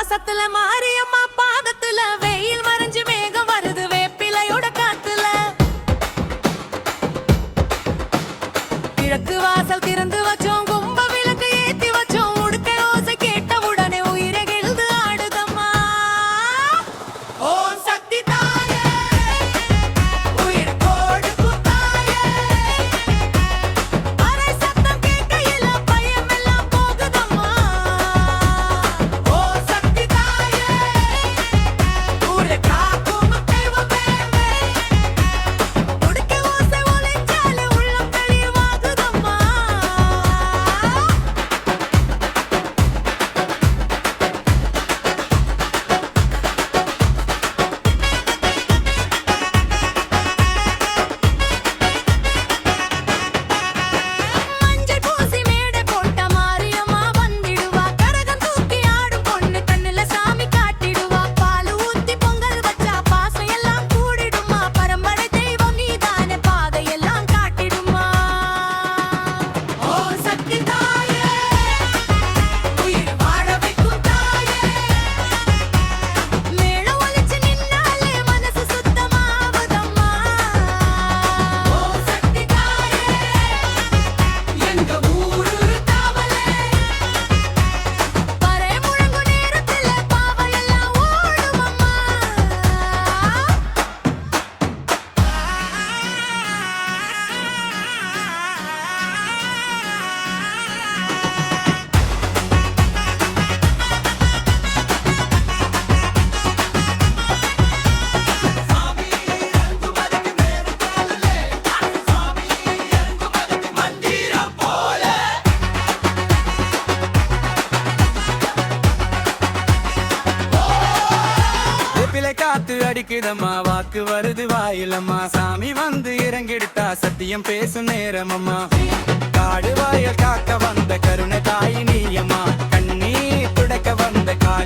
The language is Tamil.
வாசத்துல மாரியம்மா பாதத்துல வெயில் மறைஞ்சு மேகம் வருது வேப்பிலையோட காத்துல கிழக்கு வாசல் திறந்து வச்சோம் கும்ப விளக்கு ஏத்தி வச்சோம் உடுக்க ஓசை கேட்ட உடனே உயிரை கெழுது ஆடுதம்மா ஓம் சக்தி தாயே உயிர் கோடு குத்தாயே அரை சத்தம் கேட்கையில பயமெல்லாம் போகுதம்மா ஓம் சக்தி தாயே ஊரை காக்கும் தெய்வமே உடுக்க ஓசை ஒலிச்சாலே உள்ளம் தெளிவாகுதம்மா மஞ்சள் பூசி மேடை போட்ட மாரியம்மா வந்திடுவா கரகம் தூக்கி ஆடும் பொண்ணு கண்ணுல சாமி காட்டிடுவா பால் ஊத்தி பொங்கல் வச்சா பாசம் எல்லாம் கூடிடுமா பரம்பரை தெய்வம் நீதானே பாதையெல்லாம் காட்டிடுமா ஓ சக்தி தாயே உயிர் வாழ வைக்கும் தாயே மேளம் ஒலிச்சு நின்னாலே மனசு சுத்தமாகுதம்மா ஓ சக்தி தாயே எங்க ஊரு தாவலே பறை முழங்கும் நேரத்துல பாவையெல்லாம் ஓடுமம்மா வேப்பிலை காத்து அடிக்குதம்மா வாக்கு வருது வாயிலம்மா சாமி வந்து இறங்கிடுத்தா சத்தியம் பேசும் நேரமம்மா காடு வாயல் காக்க வந்த கருணை தாய் நீயம்மா கண்ணீர் துடைக்க வந்த காய்